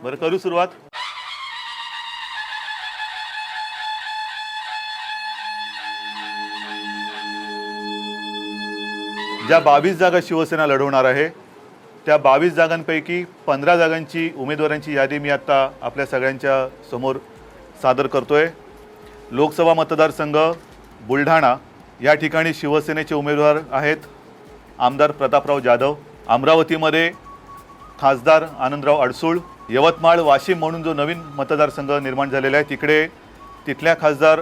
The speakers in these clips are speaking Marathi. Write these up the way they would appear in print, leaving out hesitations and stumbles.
बरं, करू सुरुवात. ज्या 22 जागा शिवसेना लढवणार आहे त्या 22 जागांपैकी 15 जागांची उमेदवारांची यादी मी आता आपल्या सगळ्यांच्या समोर सादर करतोय. लोकसभा मतदारसंघ बुलढाणा या ठिकाणी शिवसेनेचे उमेदवार आहेत आमदार प्रतापराव जाधव. अमरावतीमध्ये खासदार आनंदराव अडसूळ. यवतमाळ वाशिम म्हणून जो नवीन मतदारसंघ निर्माण झालेला आहे तिकडे तिथल्या खासदार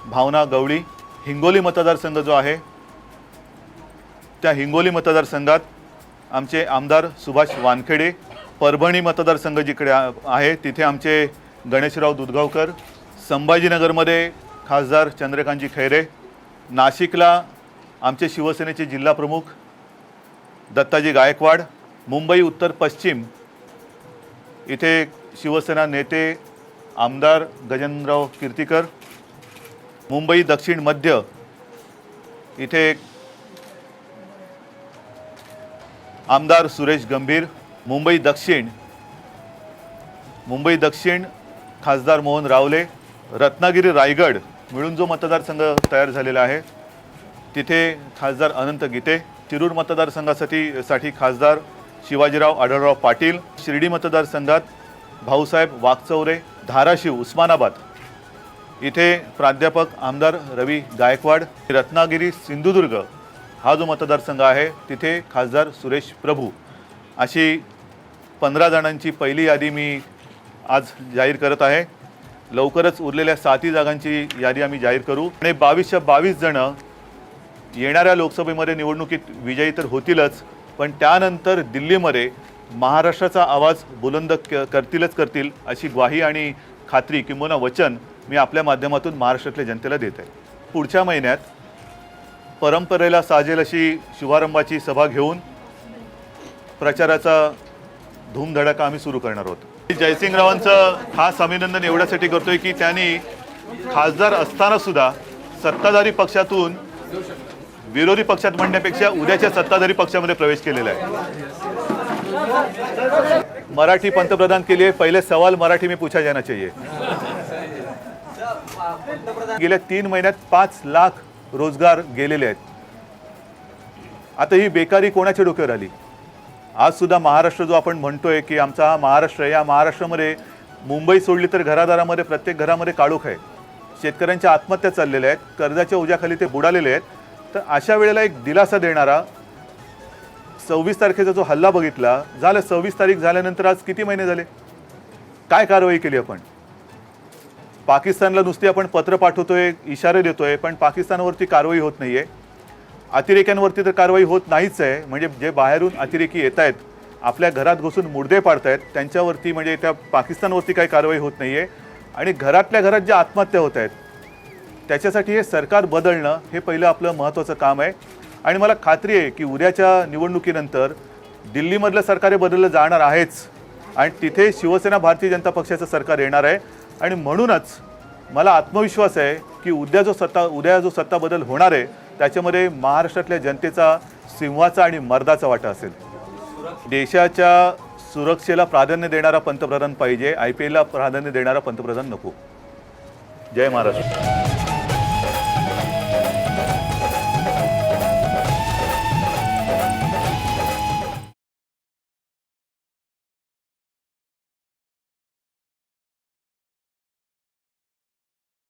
भावना गवळी. हिंगोली मतदारसंघ जो आहे त्या हिंगोली मतदारसंघात आमचे आमदार सुभाष वानखेडे. परभणी मतदारसंघ जिकडे आहे तिथे आमचे गणेशराव दुधगावकर. संभाजीनगरमध्ये खासदार चंद्रकांतजी खैरे. नाशिकला आमचे शिवसेनेचे जिल्हा प्रमुख दत्ताजी गायकवाड. मुंबई उत्तर पश्चिम इथे शिवसेना नेते आमदार गजेंद्रराव कीर्तीकर. मुंबई दक्षिण मध्य इथे आमदार सुरेश गंभीर. मुंबई दक्षिण खासदार मोहन रावले. रत्नागिरी रायगड मिळून जो मतदारसंघ तयार झालेला आहे तिथे खासदार अनंत गीते. शिरूर मतदारसंघासाठी खासदार शिवाजीराव आढळराव पाटील. शिर्डी मतदारसंघात भाऊसाहेब वाकचौरे. धाराशिव उस्मानाबाद इथे प्राध्यापक आमदार रवी गायकवाड. रत्नागिरी सिंधुदुर्ग हा जो मतदारसंघ आहे तिथे खासदार सुरेश प्रभू. अशी 15 जणांची पहिली यादी मी आज जाहीर करत आहे. लवकरच उरलेल्या 7 जागांची यादी आम्ही जाहीर करू. आणि 22च्या 22 जणं येणाऱ्या लोकसभेमध्ये निवडणुकीत विजयी तर होतीलच, पण त्यानंतर दिल्लीमध्ये महाराष्ट्राचा आवाज बुलंद करतील अशी ग्वाही आणि खात्री किंबहुना वचन मी आपल्या माध्यमातून महाराष्ट्रातल्या जनतेला देत आहे. पुढच्या महिन्यात परंपरेला साजेल अशी शुभारंभाची सभा घेऊन प्रचाराचा धूमधडाका आम्ही सुरू करणार आहोत. जयसिंगरावांचं खास अभिनंदन एवढ्यासाठी करतोय की त्यांनी खासदार असताना सुद्धा सत्ताधारी पक्षातून विरोधी पक्षात म्हणण्यापेक्षा उद्याच्या सत्ताधारी पक्षामध्ये प्रवेश केलेला आहे. मराठी पंतप्रधान के लिए पहले सवाल मराठी में पूछा जाना चाहिए. गेल्या 3 महिन्यात 5 लाख रोजगार गेलेले आहेत. आता ही बेकारी कोणाच्या डोक्यावर आली? आज सुद्धा महाराष्ट्र जो आपण म्हणतोय की आमचा हा महाराष्ट्र आहे, या महाराष्ट्रामध्ये मुंबई सोडली तर घरादारामध्ये प्रत्येक घरामध्ये काळोख आहे. शेतकऱ्यांच्या आत्महत्या चाललेल्या आहेत. कर्जाच्या ओझ्याखाली ते बुडालेले आहेत. तर अशा वेळेला एक दिलासा देणारा 26 तारखेचा जो हल्ला बघितला, झालं 26 तारीख झाल्यानंतर आज किती महिने झाले? काय कारवाई केली आपण? पाकिस्तानला नुसती आपण पत्र पाठवतोय, इशारे देतोय, पण पाकिस्तानवरती कारवाई होत नाहीये. अतिरेक्यांवरती तर कारवाई होत नाहीच आहे. म्हणजे जे बाहेरून अतिरेकी येत आहेत, आपल्या घरात घुसून मुर्दे पाडतायत, त्यांच्यावरती म्हणजे त्या पाकिस्तानवरती काही कारवाई होत नाहीये. आणि घरातल्या घरात ज्या आत्महत्या होत आहेत त्याच्यासाठी हे सरकार बदलणं हे पहिलं आपलं महत्त्वाचं काम आहे. आणि मला खात्री आहे की उद्याच्या निवडणुकीनंतर दिल्लीमधलं सरकार हे बदललं जाणार आहेच आणि तिथे शिवसेना भारतीय जनता पक्षाचं सरकार येणार आहे. आणि म्हणूनच मला आत्मविश्वास आहे की उद्या जो सत्ता बदल होणार आहे त्याच्यामध्ये महाराष्ट्रातल्या जनतेचा सिंहाचा आणि मर्दाचा वाटा असेल. देशाच्या सुरक्षेला प्राधान्य देणारा पंतप्रधान पाहिजे, IPLला प्राधान्य देणारा पंतप्रधान नको. जय महाराष्ट्र.